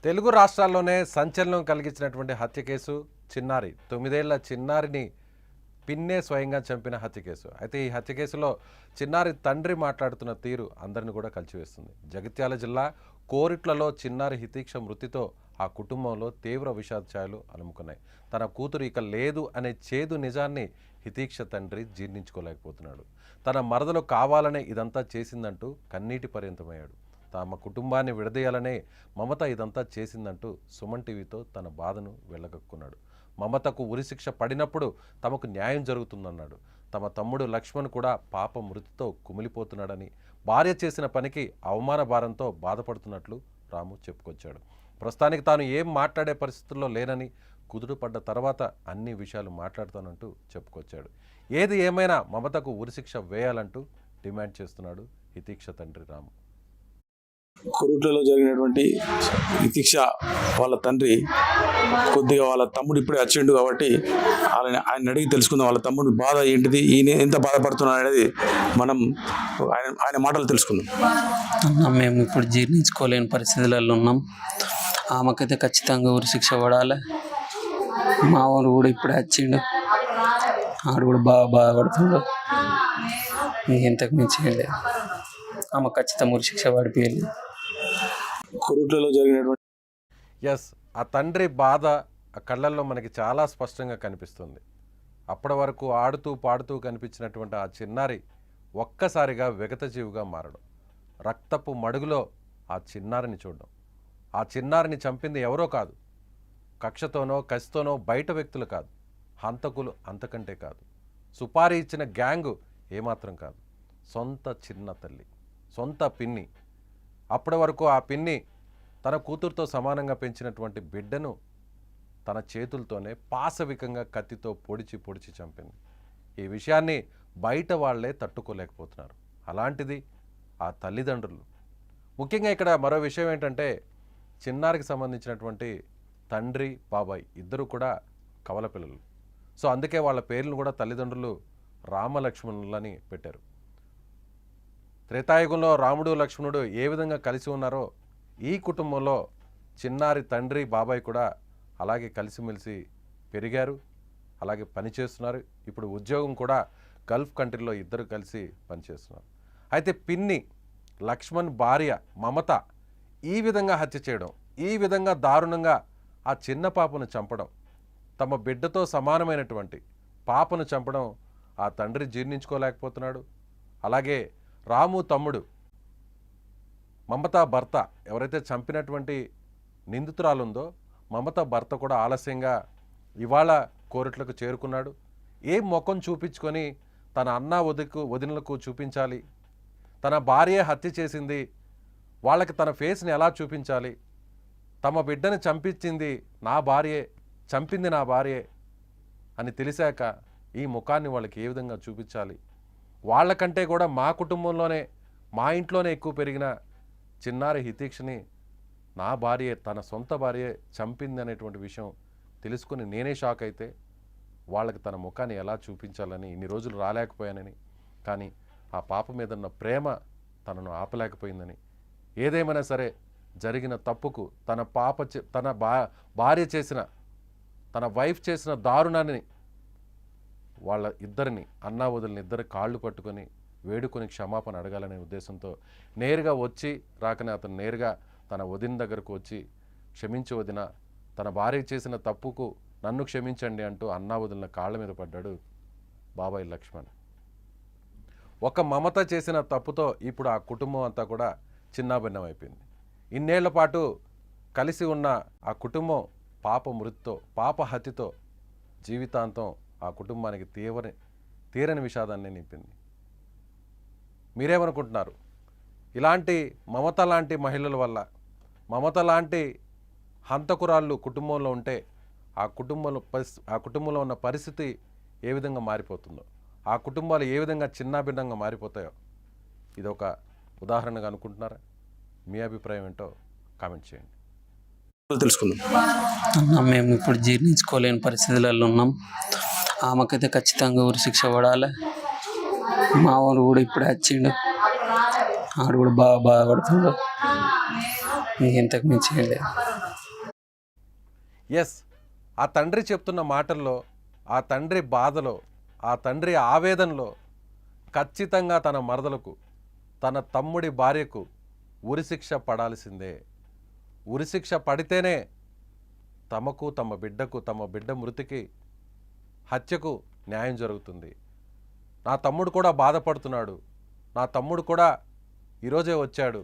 తెలుగు రాష్ట్రాల్లోనే సంచలనం కలిగించినటువంటి హత్య కేసు చిన్నారి 9 ఏళ్ల చిన్నారిని పిన్నే స్వయంగా చంపిన హత్య కేసు. అయితే ఈ హత్య కేసులో చిన్నారి తండ్రి మాట్లాడుతున్న తీరు అందరిని కూడా కలిచివేస్తుంది. జగిత్యాల జిల్లా కోరిట్లలో చిన్నారి హితీక్ష మృతితో ఆ కుటుంబంలో తీవ్ర విషాద ఛాయలు అలుముకున్నాయి. తన కూతురు ఇక లేదు అనే చేదు నిజాన్ని హితీక్ష తండ్రి జీర్ణించుకోలేకపోతున్నాడు. తన మరదలు కావాలనే ఇదంతా చేసిందంటూ కన్నీటి పర్యంతమయ్యాడు. తమ కుటుంబాన్ని విడదీయాలనే మమత ఇదంతా చేసిందంటూ సుమన్ టీవీతో తన బాధను వెళ్ళగక్కున్నాడు. మమతకు ఉరిశిక్ష పడినప్పుడు తమకు న్యాయం జరుగుతుందన్నాడు. తమ తమ్ముడు లక్ష్మణ్ కూడా పాప మృతితో కుమిలిపోతున్నాడని, భార్య చేసిన పనికి అవమాన భారంతో బాధపడుతున్నట్లు రాము చెప్పుకొచ్చాడు. ప్రస్తుతానికి తాను ఏం మాట్లాడే పరిస్థితుల్లో లేనని, కుదురుపడ్డ తర్వాత అన్ని విషయాలు మాట్లాడతానంటూ చెప్పుకొచ్చాడు. ఏది ఏమైనా మమతకు ఉరిశిక్ష వేయాలంటూ డిమాండ్ చేస్తున్నాడు హితీక్ష తండ్రి రాము. కొరుట్లలో జరిగినటువంటి హితీక్ష వాళ్ళ తండ్రి కొద్దిగా వాళ్ళ తమ్ముడు ఇప్పుడే వచ్చిండు కాబట్టి ఆయన అడిగి తెలుసుకుందాం. వాళ్ళ తమ్ముడి బాధ ఏంటిది, ఈయన ఎంత బాధపడుతున్నాడు అనేది మనం ఆయన మాటలు తెలుసుకుందాం. మేము ఇప్పుడు జీర్ణించుకోలేని పరిస్థితులలో ఉన్నాం. ఆమెకైతే ఖచ్చితంగా ఉరిశిక్ష పడాలి. మా వాడు కూడా ఇప్పుడే వచ్చిండు, ఆడు కూడా బాగా బాధపడుతుండు. ఇంతకు మించి లేదు, ఆమె ఖచ్చితంగా ఉరిశిక్ష పడిపోయాలి. కొరుట్లలో జరిగినటువంటి ఆ తండ్రి బాధ ఆ కళ్ళల్లో మనకి చాలా స్పష్టంగా కనిపిస్తుంది. అప్పటి వరకు ఆడుతూ పాడుతూ కనిపించినటువంటి ఆ చిన్నారి ఒక్కసారిగా విగతజీవిగా మారడం, రక్తపు మడుగులో ఆ చిన్నారిని చూడడం. ఆ చిన్నారిని చంపింది ఎవరో కాదు, కక్షతోనో కసితోనో బయట వ్యక్తులు కాదు, హంతకులు అంతకంటే కాదు, సుపారీ ఇచ్చిన గ్యాంగు ఏమాత్రం కాదు, సొంత చిన్న తల్లి, సొంత పిన్ని. అప్పటి వరకు ఆ పిన్ని తన కూతురుతో సమానంగా పెంచినటువంటి బిడ్డను తన చేతులతోనే పాశవికంగా కత్తితో పొడిచి పొడిచి చంపింది. ఈ విషయాన్ని బయట వాళ్లే తట్టుకోలేకపోతున్నారు. అలాంటిది ఆ తల్లిదండ్రులు. ముఖ్యంగా ఇక్కడ మరో విషయం ఏంటంటే, చిన్నారికి సంబంధించినటువంటి తండ్రి బాబాయ్ ఇద్దరు కూడా కవల పిల్లలు. సో అందుకే వాళ్ళ పేర్లను కూడా తల్లిదండ్రులు రామలక్ష్మణులని పెట్టారు. త్రేతాయుగంలో రాముడు లక్ష్మణుడు ఏ విధంగా కలిసి ఉన్నారో ఈ కుటుంబంలో చిన్నారి తండ్రి బాబాయ్ కూడా అలాగే కలిసిమెలిసి పెరిగారు, అలాగే పనిచేస్తున్నారు. ఇప్పుడు ఉద్యోగం కూడా గల్ఫ్ కంట్రీలో ఇద్దరు కలిసి పనిచేస్తున్నారు. అయితే పిన్ని లక్ష్మణ్ భార్య మమత ఈ విధంగా హత్య చేయడం, ఈ విధంగా దారుణంగా ఆ చిన్న పాపను చంపడం, తమ బిడ్డతో సమానమైనటువంటి పాపను చంపడం ఆ తండ్రి జీర్ణించుకోలేకపోతున్నాడు. అలాగే రాము తమ్ముడు మమత భర్త ఎవరైతే చంపినటువంటి నిందితురాలుందో మమత భర్త కూడా ఆలస్యంగా ఇవాళ కోర్టులకు చేరుకున్నాడు. ఏం ముఖం చూపించుకొని తన అన్న వదినలకు చూపించాలి, తన భార్య హత్య చేసింది వాళ్ళకి తన ఫేస్ని ఎలా చూపించాలి, తమ బిడ్డని చంపించింది నా భార్యే, చంపింది నా భార్యే అని తెలిసాక ఈ ముఖాన్ని వాళ్ళకి ఏ విధంగా చూపించాలి, వాళ్ళకంటే కూడా మా కుటుంబంలోనే మా ఇంట్లోనే ఎక్కువ పెరిగిన చిన్నారి హితీక్షని నా భార్యే, తన సొంత భార్యే చంపింది అనేటువంటి విషయం తెలుసుకుని నేనే షాక్ అయితే వాళ్ళకి తన ముఖాన్ని ఎలా చూపించాలని ఇన్ని రోజులు రాలేకపోయానని, కానీ ఆ పాప మీద ఉన్న ప్రేమ తనను ఆపలేకపోయిందని, ఏదేమైనా సరే జరిగిన తప్పుకు తన భార్య చేసిన, తన వైఫ్ చేసిన దారుణాన్ని వాళ్ళ ఇద్దరిని అన్నా వదిలిని ఇద్దరు కాళ్ళు పట్టుకొని వేడుకొని క్షమాపణ అడగాలనే ఉద్దేశంతో నేరుగా వచ్చి రాకనే అతను నేరుగా తన వదిన దగ్గరకు వచ్చి క్షమించి వదిన, తన భార్య చేసిన తప్పుకు నన్ను క్షమించండి అంటూ అన్నా వదిలిన కాళ్ళ మీద పడ్డాడు బాబాయ్ లక్ష్మణ్. ఒక మమత చేసిన తప్పుతో ఇప్పుడు ఆ కుటుంబం అంతా కూడా చిన్నాభిన్నం అయిపోయింది. ఇన్నేళ్ల పాటు కలిసి ఉన్న ఆ కుటుంబం పాప మృతితో, పాప హత్యతో జీవితాంతం ఆ కుటుంబానికి తీరని విషాదాన్ని నింపింది. మీరేమనుకుంటున్నారు? ఇలాంటి మమత లాంటి మహిళల వల్ల, మమత లాంటి హంతకురాళ్ళు కుటుంబంలో ఉంటే ఆ కుటుంబంలో ఉన్న పరిస్థితి ఏ విధంగా మారిపోతుందో, ఆ కుటుంబాలు ఏ విధంగా చిన్నాభిన్నంగా మారిపోతాయో ఇదొక ఉదాహరణగా అనుకుంటున్నారా? మీ అభిప్రాయం ఏంటో కామెంట్ చేయండి. తెలుసుకుందాం. అన్న మేము ఇప్పుడు జీర్ణించుకోలేని పరిస్థితులలో ఉన్నాం. ఆమెకైతే ఖచ్చితంగా ఊరి శిక్ష పడాలి. మా వాడు కూడా ఇప్పుడే వచ్చిండు, ఆడు కూడా బాగా బాధపడుతుండు. ఇంతకు మించి ఏం లేదు. ఎస్, ఆ తండ్రి చెప్తున్న మాటల్లో, ఆ తండ్రి బాధలో, ఆ తండ్రి ఆవేదనలో ఖచ్చితంగా తన మరదలకు, తన తమ్ముడి భార్యకు ఉరిశిక్ష పడాల్సిందే. ఉరిశిక్ష పడితేనే తమకు, తమ బిడ్డకు, తమ బిడ్డ మృతికి, హత్యకు న్యాయం జరుగుతుంది. నా తమ్ముడు కూడా బాధపడుతున్నాడు, నా తమ్ముడు కూడా ఈరోజే వచ్చాడు,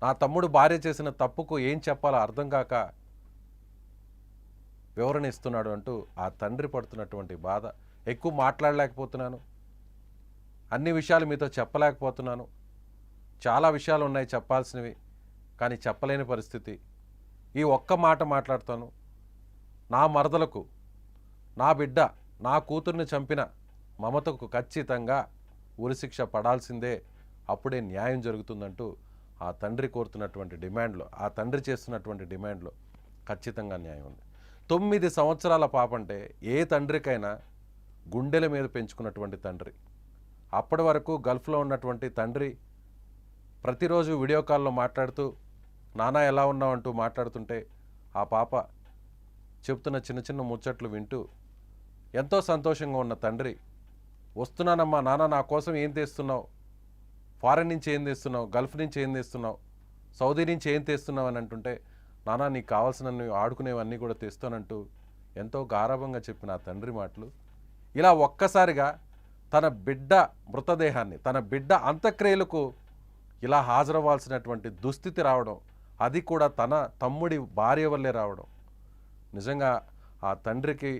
నా తమ్ముడు భార్య చేసిన తప్పుకు ఏం చెప్పాలో అర్థం కాక వివరణ ఇస్తున్నాడు అంటూ ఆ తండ్రి పడుతున్నటువంటి బాధ. ఎక్కువ మాట్లాడలేకపోతున్నాను, అన్ని విషయాలు మీతో చెప్పలేకపోతున్నాను. చాలా విషయాలు ఉన్నాయి చెప్పాల్సినవి, కానీ చెప్పలేని పరిస్థితి. ఈ ఒక్క మాట మాట్లాడతాను. నా మరదలకు, నా బిడ్డ, నా కూతుర్ని చంపిన మమతకు ఖచ్చితంగా ఉరిశిక్ష పడాల్సిందే, అప్పుడే న్యాయం జరుగుతుందంటూ ఆ తండ్రి కోరుతున్నటువంటి డిమాండ్లో, ఆ తండ్రి చేస్తున్నటువంటి డిమాండ్లో ఖచ్చితంగా న్యాయం ఉంది. 9 సంవత్సరాల పాపంటే ఏ తండ్రికైనా గుండెల మీద పెంచుకున్నటువంటి తండ్రి. అప్పటి వరకు గల్ఫ్లో ఉన్నటువంటి తండ్రి ప్రతిరోజు వీడియో కాల్లో మాట్లాడుతూ నాన్న ఎలా ఉన్నావు అంటూ మాట్లాడుతుంటే ఆ పాప చెప్తున్న చిన్న చిన్న ముచ్చట్లు వింటూ ఎంతో సంతోషంగా ఉన్న తండ్రి, వస్తున్నానమ్మా నాన్న, నా కోసం ఏం తెస్తున్నావు, ఫారెన్ నుంచి ఏం తెస్తున్నావు, గల్ఫ్ నుంచి ఏం తెస్తున్నావు, సౌదీ నుంచి ఏం తెస్తున్నావు అని అంటుంటే, నాన్న నీకు కావాల్సినవి ఆడుకునేవన్నీ కూడా తెస్తానంటూ ఎంతో గారాభంగా చెప్పిన ఆ తండ్రి మాటలు ఇలా ఒక్కసారిగా తన బిడ్డ మృతదేహాన్ని, తన బిడ్డ అంత్యక్రియలకు ఇలా హాజరవ్వాల్సినటువంటి దుస్థితి రావడం, అది కూడా తన తమ్ముడి భార్య వల్లే రావడం, నిజంగా ఆ తండ్రికి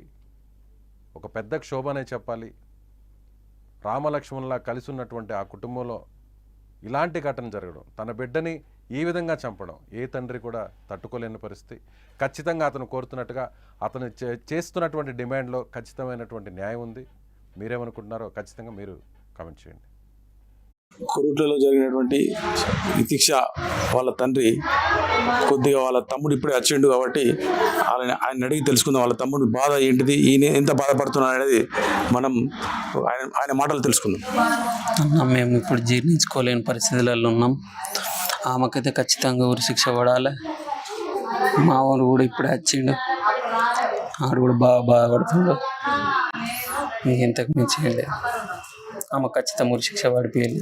ఒక పెద్ద క్షోభనే చెప్పాలి. రామలక్ష్మణులా కలిసి ఉన్నటువంటి ఆ కుటుంబంలో ఇలాంటి ఘటన జరగడం, తన బిడ్డని ఈ విధంగా చంపడం ఏ తండ్రి కూడా తట్టుకోలేని పరిస్థితి. ఖచ్చితంగా అతను కోరుతున్నట్టుగా అతను చేస్తున్నటువంటి డిమాండ్లో ఖచ్చితమైనటువంటి న్యాయం ఉంది. మీరేమనుకుంటున్నారో ఖచ్చితంగా మీరు కామెంట్ చేయండి. కొరుట్లలో జరిగినటువంటి ఇతిక్ష వాళ్ళ తండ్రి కొద్దిగా వాళ్ళ తమ్ముడు ఇప్పుడే వచ్చిండు కాబట్టి ఆయన అడిగి తెలుసుకుందాం. వాళ్ళ తమ్ముడి బాధ ఏంటిది, ఈయన ఎంత బాధపడుతున్నాడు అనేది మనం ఆయన మాటలు తెలుసుకుందాం. అన్న మేము ఇప్పుడు జీర్ణించుకోలేని పరిస్థితులలో ఉన్నాం. ఆమెకైతే ఖచ్చితంగా ఊరి శిక్ష పడాలి. మా వాడు కూడా ఇప్పుడే వచ్చిండు, ఆడు కూడా బాగా బాధపడుతుండు. ఇంతకు మించి ఏం లేదు. ఆమె ఖచ్చితంగా ఊరి శిక్ష పడిపోయాలి.